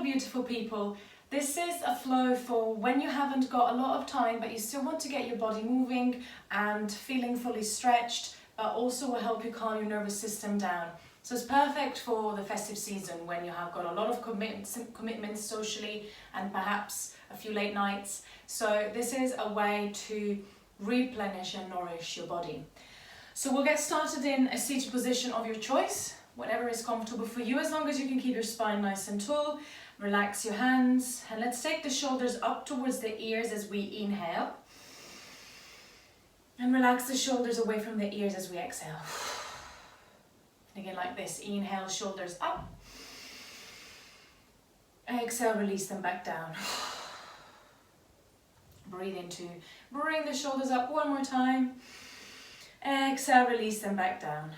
beautiful people. This is a flow for when you haven't got a lot of time, but you still want to get your body moving and feeling fully stretched, but also will help you calm your nervous system down. So it's perfect for the festive season when you have got a lot of commitments socially and perhaps a few late nights. So this is a way to replenish and nourish your body. So we'll get started in a seated position of your choice, whatever is comfortable for you, as long as you can keep your spine nice and tall. Relax your hands and let's take the shoulders up towards the ears as we inhale. And relax the shoulders away from the ears as we exhale. Again, like this, inhale, shoulders up. Exhale, release them back down. Breathe in to bring the shoulders up one more time. Exhale, release them back down.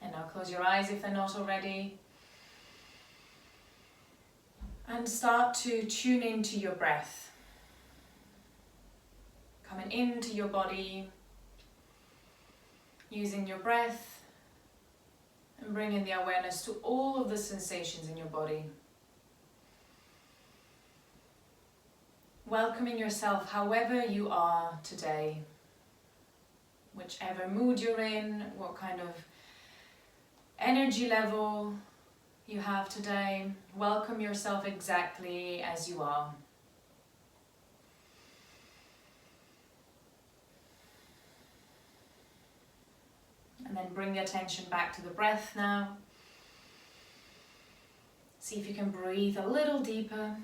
And now close your eyes if they're not already. And start to tune into your breath. Coming into your body. Using your breath. And bringing the awareness to all of the sensations in your body. Welcoming yourself however you are today. Whichever mood you're in, what kind of energy level you have today, welcome yourself exactly as you are. And then bring the attention back to the breath now. See if you can breathe a little deeper.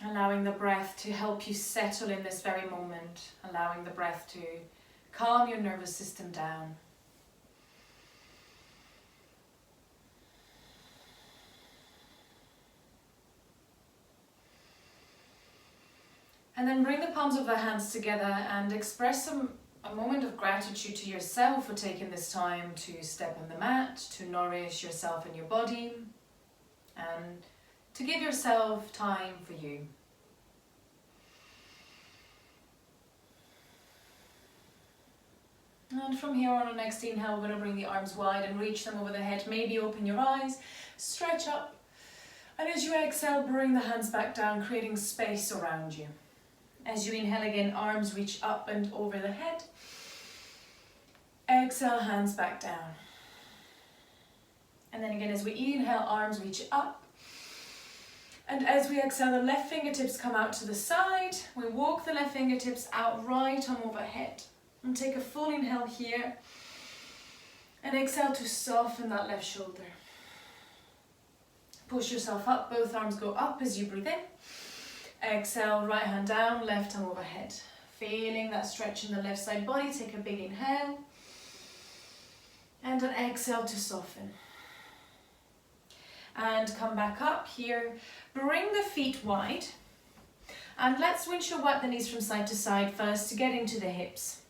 Allowing the breath to help you settle in this very moment. Allowing the breath to calm your nervous system down. And then bring the palms of the hands together and express a moment of gratitude to yourself for taking this time to step on the mat, to nourish yourself and your body, and to give yourself time for you. And from here on next inhale, we're going to bring the arms wide and reach them over the head. Maybe open your eyes, stretch up. And as you exhale, bring the hands back down, creating space around you. As you inhale again, arms reach up and over the head. Exhale, hands back down. And then again, as we inhale, arms reach up. And as we exhale, the left fingertips come out to the side. We walk the left fingertips out, right arm overhead. And take a full inhale here. And exhale to soften that left shoulder. Push yourself up, both arms go up as you breathe in. Exhale, right hand down, left arm overhead. Feeling that stretch in the left side body, take a big inhale. And an exhale to soften. And come back up here. Bring the feet wide. And let's windshield wipe the knees from side to side first to get into the hips.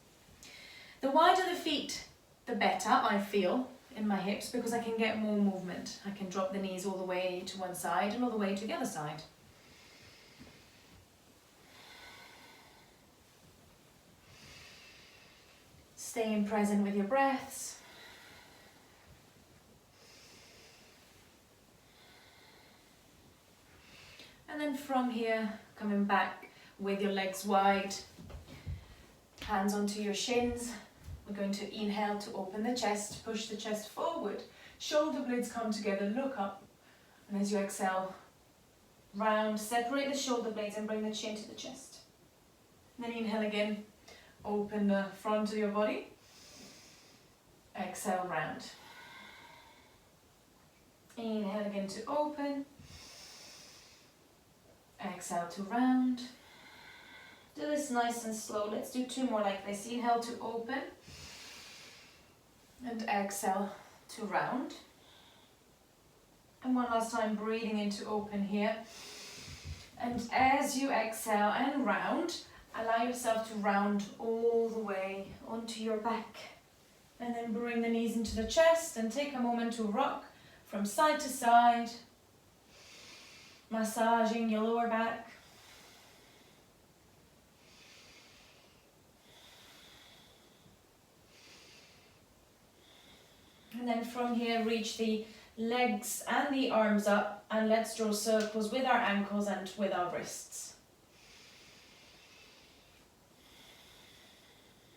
The wider the feet, the better I feel in my hips because I can get more movement. I can drop the knees all the way to one side and all the way to the other side. Staying present with your breaths. And then from here, coming back with your legs wide, hands onto your shins. We're going to inhale to open the chest, push the chest forward, shoulder blades come together, look up. And as you exhale, round, separate the shoulder blades and bring the chin to the chest. And then inhale again, open the front of your body. Exhale, round. Inhale again to open. Exhale to round. Do this nice and slow. Let's do 2 more like this. Inhale to open. And exhale to round. And one last time, breathing into open here. And as you exhale and round, allow yourself to round all the way onto your back. And then bring the knees into the chest and take a moment to rock from side to side. massaging your lower back. And then from here, reach the legs and the arms up, and let's draw circles with our ankles and with our wrists.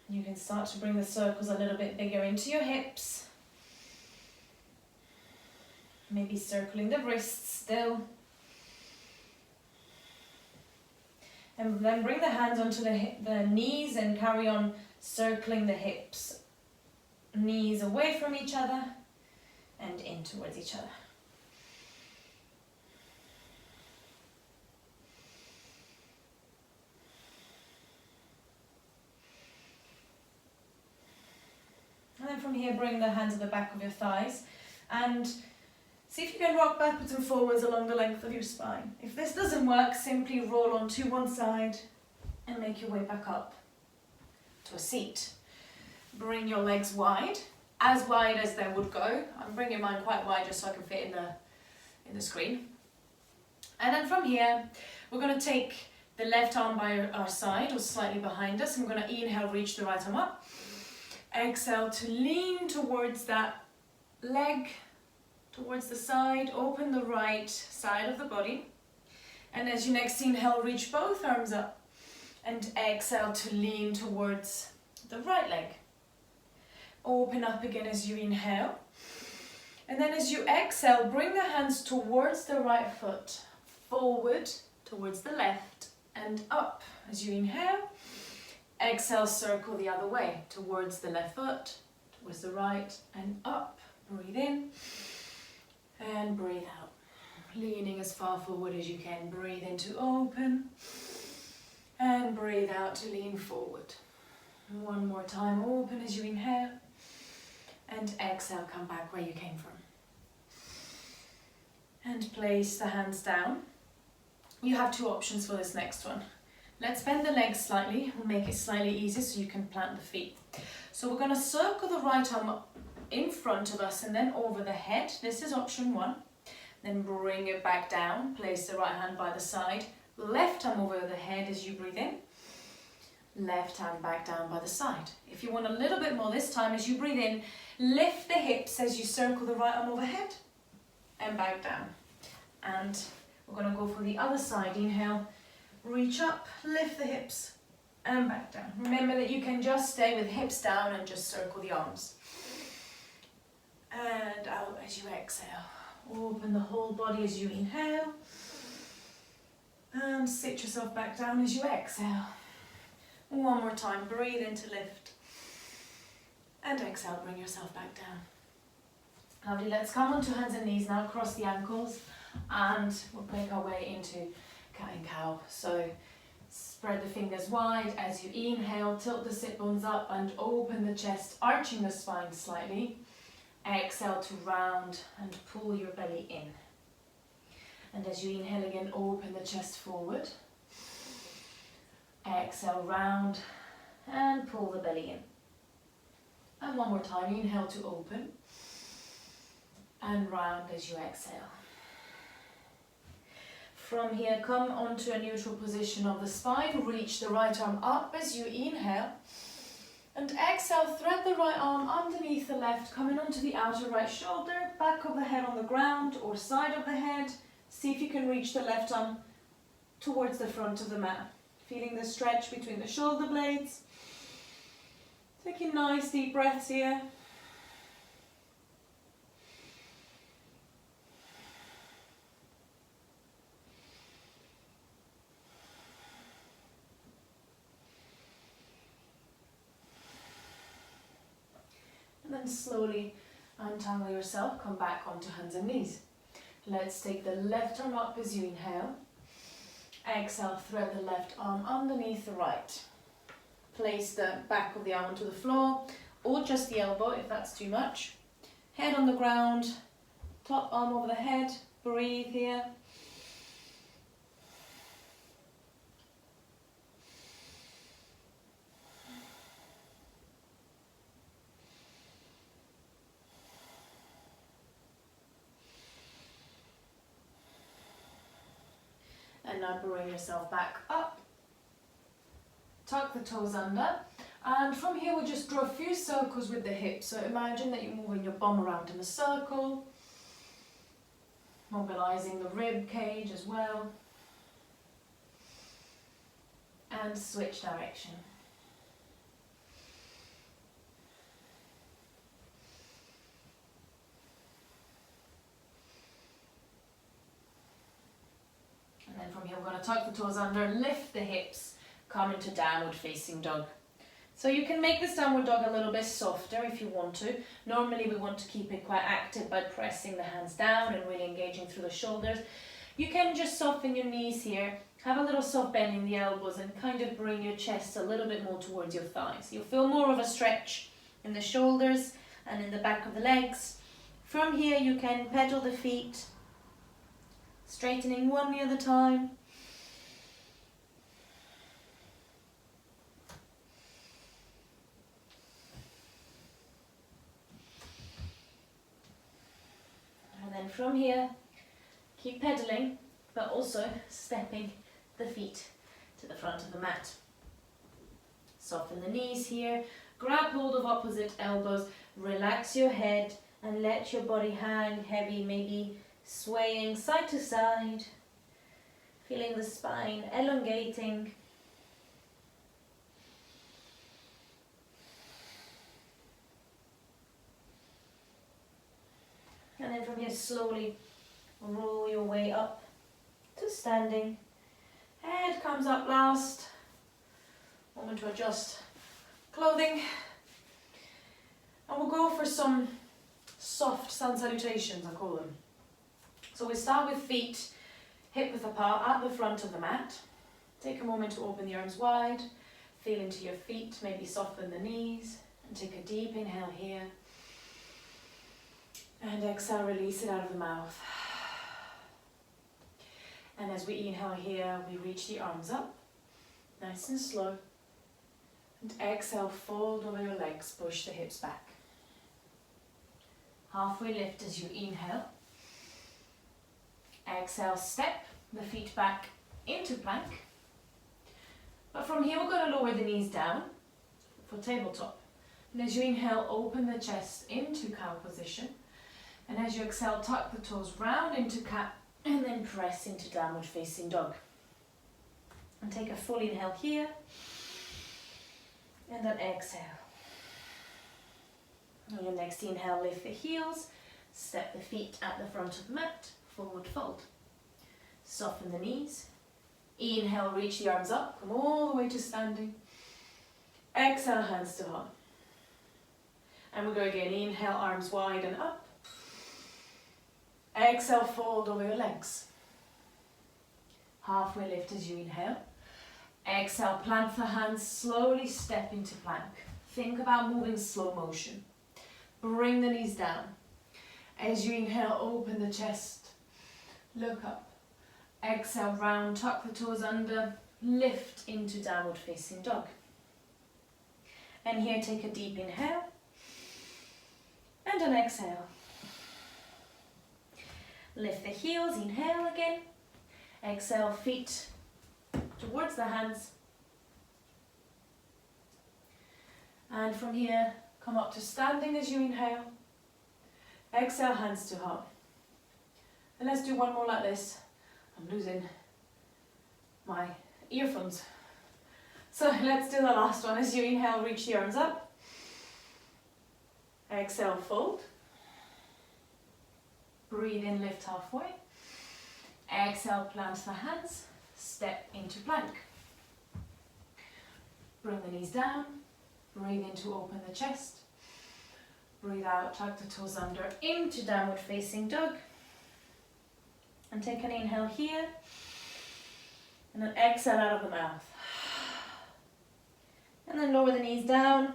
You can start to bring the circles a little bit bigger into your hips. Maybe circling the wrists still. And then bring the hands onto the knees and carry on circling the hips. Knees away from each other and in towards each other. And then from here, bring the hands at the back of your thighs and see if you can rock backwards and forwards along the length of your spine. If this doesn't work, simply roll onto one side and make your way back up to a seat. Bring your legs wide as they would go. I'm bringing mine quite wide just so I can fit in the screen. And then from here, we're going to take the left arm by our side or slightly behind us, and we're going to inhale, reach the right arm up. Exhale to lean towards that leg, towards the side, open the right side of the body. And as you next inhale, reach both arms up and exhale to lean towards the right leg. Open up again as you inhale. And then as you exhale, bring the hands towards the right foot, forward towards the left and up. As you inhale, exhale, circle the other way, towards the left foot, towards the right and up. Breathe in and breathe out. Leaning as far forward as you can. Breathe in to open and breathe out to lean forward. One more time, open as you inhale and exhale, come back where you came from. And place the hands down. You have two options for this next one. Let's bend the legs slightly. We'll make it slightly easier so you can plant the feet. So we're going to circle the right arm in front of us and then over the head. This is option one. Then bring it back down. Place the right hand by the side. Left arm over the head as you breathe in. Left hand back down by the side. If you want a little bit more this time, as you breathe in, lift the hips as you circle the right arm overhead and back down. And we're going to go for the other side. Inhale, reach up, lift the hips and back down. Remember that you can just stay with hips down and just circle the arms. And out as you exhale. Open the whole body as you inhale. And sit yourself back down as you exhale. One more time, breathe in to lift. And exhale, bring yourself back down. Lovely, let's come onto hands and knees now, cross the ankles. And we'll make our way into cat and cow. So spread the fingers wide as you inhale, tilt the sit bones up and open the chest, arching the spine slightly. Exhale to round and pull your belly in. And as you inhale again, open the chest forward. Exhale, round and pull the belly in. And one more time, inhale to open and round as you exhale. From here, come onto a neutral position of the spine. Reach the right arm up as you inhale. And exhale, thread the right arm underneath the left, coming onto the outer right shoulder, back of the head on the ground or side of the head. See if you can reach the left arm towards the front of the mat. Feeling the stretch between the shoulder blades. Taking nice deep breaths here. And then slowly untangle yourself, come back onto hands and knees. Let's take the left arm up as you inhale. Exhale, thread the left arm underneath the right. Place the back of the arm onto the floor, or just the elbow if that's too much. Head on the ground, top arm over the head, breathe here. And now bring yourself back up. Tuck the toes under. And from here we'll just draw a few circles with the hips. So imagine that you're moving your bum around in a circle, mobilizing the rib cage as well. And switch direction. And then from here we're going to tuck the toes under, lift the hips, come into downward facing dog. So you can make this downward dog a little bit softer if you want to. Normally we want to keep it quite active by pressing the hands down and really engaging through the shoulders. You can just soften your knees here, have a little soft bend in the elbows and kind of bring your chest a little bit more towards your thighs. You'll feel more of a stretch in the shoulders and in the back of the legs. From here you can pedal the feet, straightening one knee at a time. And then from here, keep pedaling, but also stepping the feet to the front of the mat. Soften the knees here, grab hold of opposite elbows, relax your head and let your body hang heavy, maybe swaying side to side, feeling the spine elongating. And then from here slowly roll your way up to standing. Head comes up last. Moment to adjust clothing. And we'll go for some soft sun salutations, I call them. So we start with feet hip width apart at the front of the mat. Take a moment to open the arms wide. Feel into your feet, maybe soften the knees. And take a deep inhale here. And exhale, release it out of the mouth. And as we inhale here, we reach the arms up, nice and slow. And exhale, fold over your legs, push the hips back. Halfway lift as you inhale. Exhale, step the feet back into plank. But from here, we're going to lower the knees down for tabletop. And as you inhale, open the chest into cow position. And as you exhale, tuck the toes round into cat and then press into downward facing dog. And take a full inhale here. And then exhale. On your next inhale, lift the heels. Step the feet at the front of the mat. Forward fold. Soften the knees. Inhale, reach the arms up. Come all the way to standing. Exhale, hands to heart. And we go again. Inhale, arms wide and up. Exhale, fold over your legs. Halfway lift as you inhale. Exhale, plant the hands, slowly step into plank. Think about moving slow motion. Bring the knees down. As you inhale, open the chest. Look up. Exhale, round, tuck the toes under. Lift into downward facing dog. And here, take a deep inhale. And an exhale. Lift the heels, inhale again. Exhale, feet towards the hands. And from here, come up to standing as you inhale. Exhale, hands to heart. And let's do one more like this. I'm losing my earphones. So let's do the last one. As you inhale, reach the arms up. Exhale, fold. Breathe in, lift halfway. Exhale, plant the hands. Step into plank. Bring the knees down. Breathe in to open the chest. Breathe out, tuck the toes under into downward facing dog. And take an inhale here. And then exhale out of the mouth. And then lower the knees down.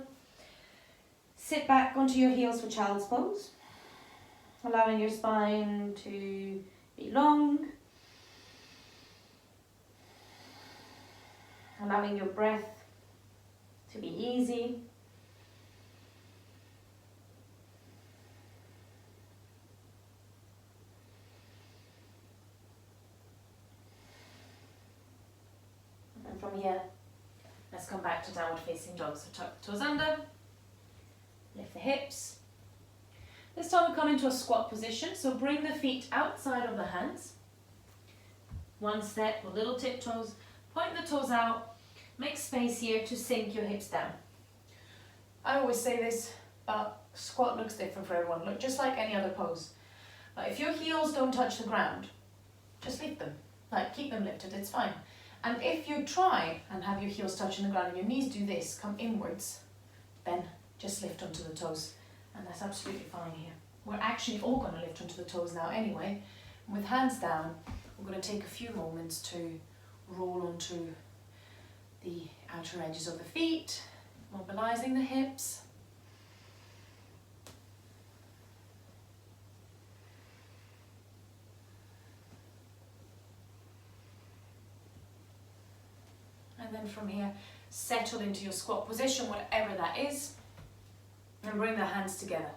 Sit back onto your heels for child's pose. Allowing your spine to be long. Allowing your breath to be easy. from here, let's come back to downward facing dog. So tuck the toes under, lift the hips. This time we come into a squat position, so bring the feet outside of the hands. One step with little tiptoes, point the toes out, make space here to sink your hips down. I always say this, but squat looks different for everyone. Look just like any other pose. But if your heels don't touch the ground, just lift them. Like, keep them lifted, it's fine. And if you try and have your heels touching the ground and your knees do this, come inwards, then just lift onto the toes. And that's absolutely fine here. We're actually all going to lift onto the toes now anyway. With hands down, we're going to take a few moments to roll onto the outer edges of the feet, mobilizing the hips. And then from here, settle into your squat position, whatever that is, and bring the hands together.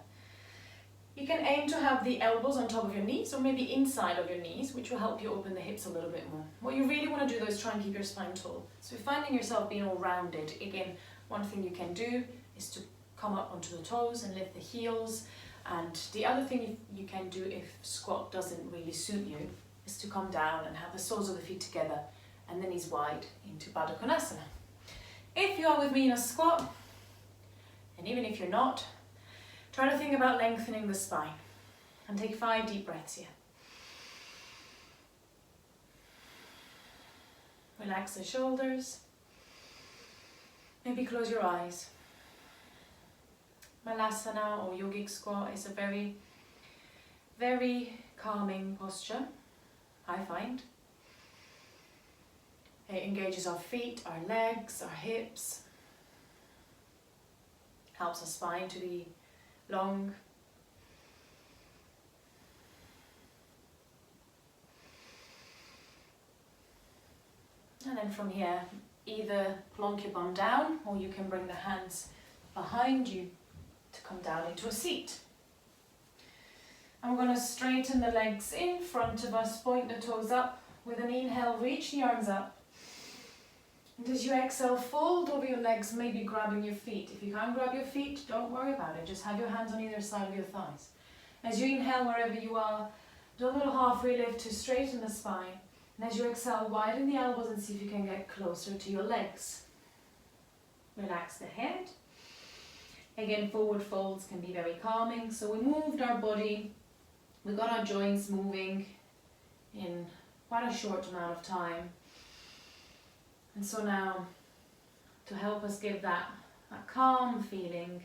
You can aim to have the elbows on top of your knees or maybe inside of your knees, which will help you open the hips a little bit more. What you really want to do though is try and keep your spine tall. So if you're finding yourself being all rounded, again, one thing you can do is to come up onto the toes and lift the heels. And the other thing you can do if squat doesn't really suit you is to come down and have the soles of the feet together and the knees wide into Baddha Konasana. If you are with me in a squat, and even if you're not, try to think about lengthening the spine and take 5 deep breaths here. Relax the shoulders. Maybe close your eyes. Malasana or yogic squat is a very, very calming posture, I find. It engages our feet, our legs, our hips. Helps our spine to be long. And then from here, either plonk your bum down or you can bring the hands behind you to come down into a seat. And we're going to straighten the legs in front of us, point the toes up. With an inhale, reach the arms up. And as you exhale, fold over your legs, maybe grabbing your feet. If you can't grab your feet, don't worry about it. Just have your hands on either side of your thighs. As you inhale, wherever you are, do a little halfway lift to straighten the spine. And as you exhale, widen the elbows and see if you can get closer to your legs. Relax the head. Again, forward folds can be very calming. So we moved our body. We got our joints moving in quite a short amount of time. And so now, to help us give that calm feeling,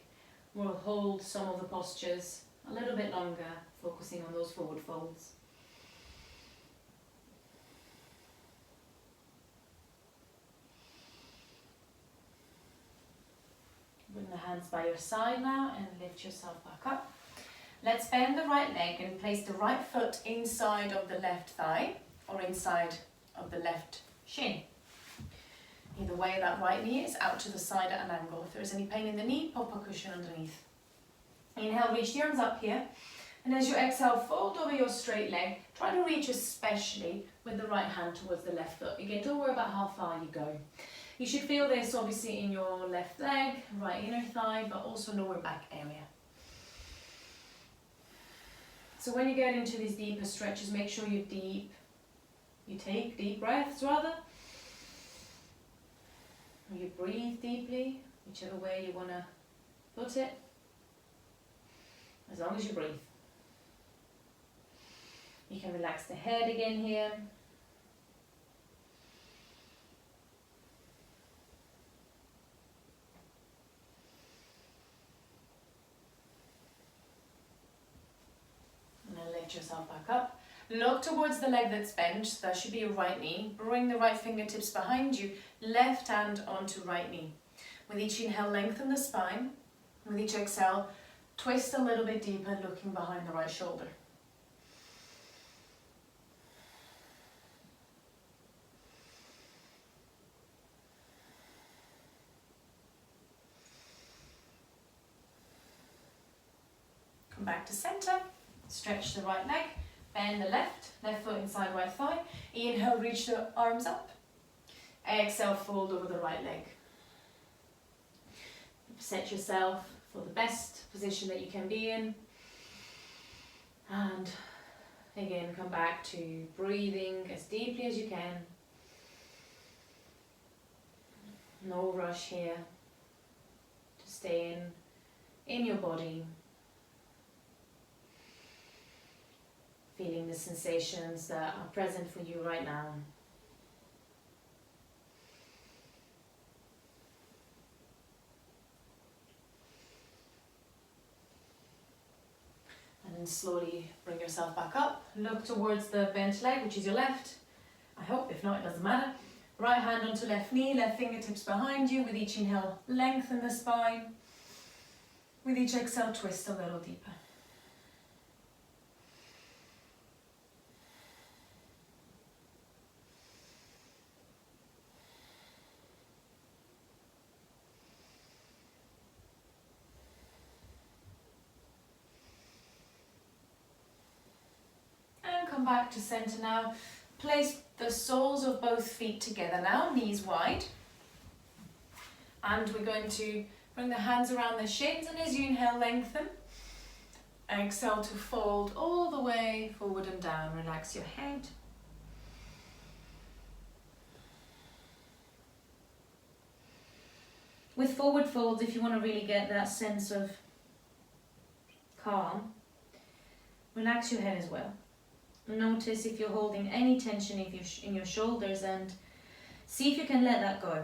we'll hold some of the postures a little bit longer, focusing on those forward folds. Bring the hands by your side now and lift yourself back up. Let's bend the right leg and place the right foot inside of the left thigh or inside of the left shin. Either way, that right knee is out to the side at an angle. If there's any pain in the knee, pop a cushion underneath. Inhale, reach the arms up here. And as you exhale, fold over your straight leg. Try to reach especially with the right hand towards the left foot. Again, don't worry about how far you go. You should feel this obviously in your left leg, right inner thigh, but also lower back area. So when you get into these deeper stretches, make sure you take deep breaths rather. Or you breathe deeply, whichever way you want to put it, as long as you breathe. You can relax the head again here. And then lift yourself back up. Look towards the leg that's bent, so that should be your right knee. Bring the right fingertips behind you, left hand onto right knee. With each inhale, lengthen the spine. With each exhale, twist a little bit deeper, looking behind the right shoulder. Come back to center, stretch the right leg. Bend the left foot inside right thigh. Inhale, reach the arms up. Exhale, fold over the right leg. Set yourself for the best position that you can be in. And again, come back to breathing as deeply as you can. No rush here. To stay in your body. Feeling the sensations that are present for you right now. And then slowly bring yourself back up. Look towards the bent leg, which is your left. I hope, if not, it doesn't matter. Right hand onto left knee, left fingertips behind you. With each inhale, lengthen the spine. With each exhale, twist a little deeper. Come back to center now. Place the soles of both feet together now, knees wide. And we're going to bring the hands around the shins, and as you inhale, lengthen. Exhale to fold all the way forward and down. Relax your head. With forward folds, if you want to really get that sense of calm, relax your head as well. Notice if you're holding any tension in your shoulders, and see if you can let that go.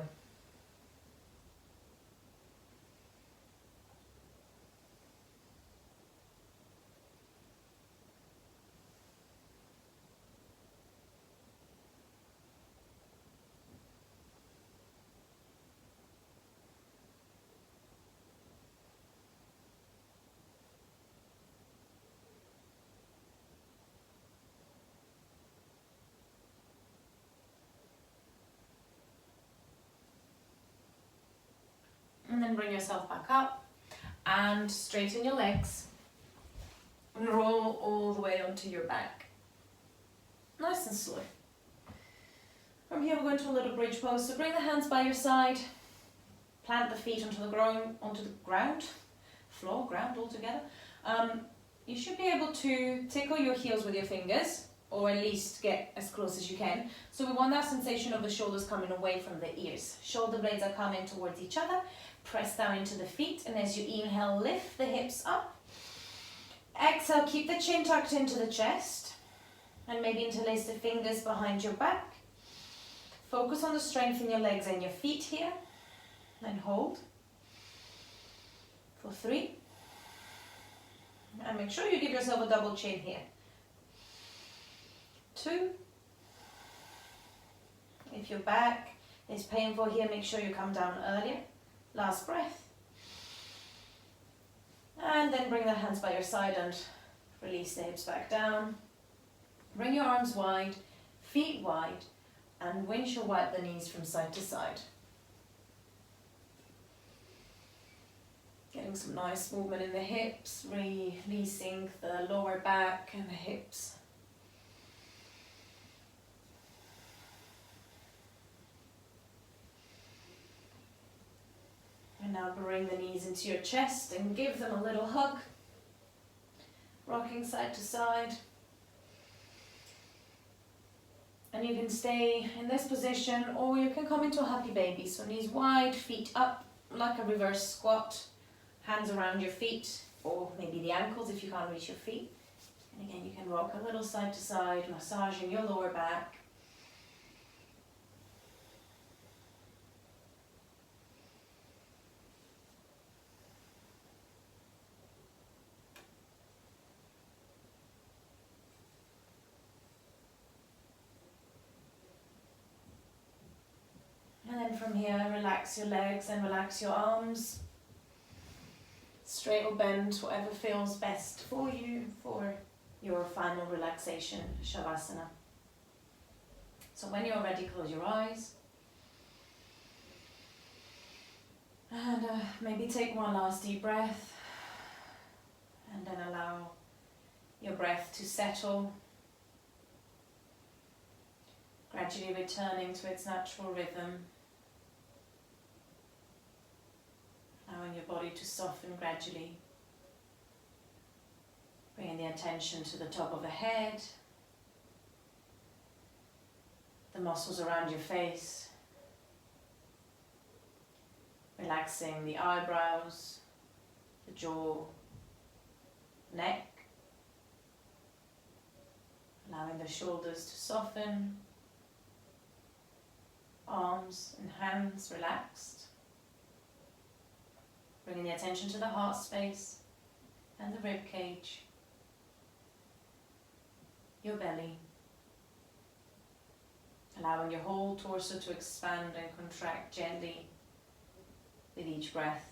And then bring yourself back up and straighten your legs and roll all the way onto your back. Nice and slow. From here we're going to a little bridge pose. So bring the hands by your side, plant the feet onto the ground, ground altogether. You should be able to tickle your heels with your fingers, or at least get as close as you can. So we want that sensation of the shoulders coming away from the ears. Shoulder blades are coming towards each other. Press down into the feet, and as you inhale, lift the hips up. Exhale, keep the chin tucked into the chest, and maybe interlace the fingers behind your back. Focus on the strength in your legs and your feet here, and hold for 3. And make sure you give yourself a double chin here. 2. If your back is painful here, make sure you come down earlier. Last breath. And then bring the hands by your side and release the hips back down. Bring your arms wide, feet wide, and windshield wipe the knees from side to side. Getting some nice movement in the hips, releasing the lower back and the hips. And now bring the knees into your chest and give them a little hug. Rocking side to side. And you can stay in this position, or you can come into a happy baby. So knees wide, feet up, like a reverse squat. Hands around your feet, or maybe the ankles if you can't reach your feet. And again, you can rock a little side to side, massaging your lower back. And then from here, relax your legs and relax your arms. Straight or bend, whatever feels best for you for your final relaxation, Shavasana. So when you're ready, close your eyes. And maybe take one last deep breath. And then allow your breath to settle. Gradually returning to its natural rhythm, allowing your body to soften gradually. Bringing the attention to the top of the head, the muscles around your face, relaxing the eyebrows, the jaw, neck, allowing the shoulders to soften, arms and hands relaxed, bringing the attention to the heart space and the rib cage, your belly, allowing your whole torso to expand and contract gently with each breath.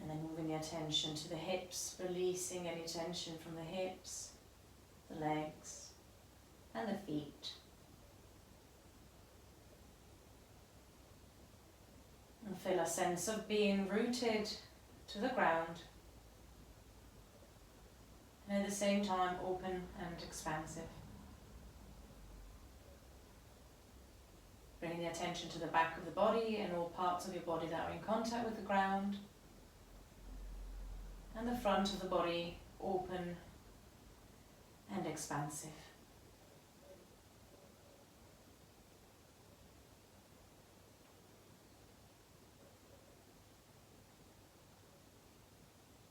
And then moving the attention to the hips, releasing any tension from the hips, the legs, and the feet. And feel a sense of being rooted to the ground, and at the same time open and expansive. Bringing the attention to the back of the body and all parts of your body that are in contact with the ground, and the front of the body open and expansive.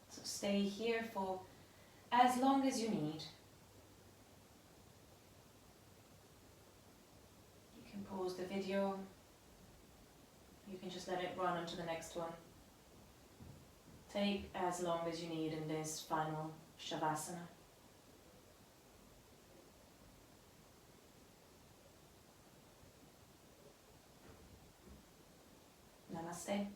So stay here for as long as you need. You can pause the video. You can just let it run onto the next one. Take as long as you need in this final Shavasana. Namaste.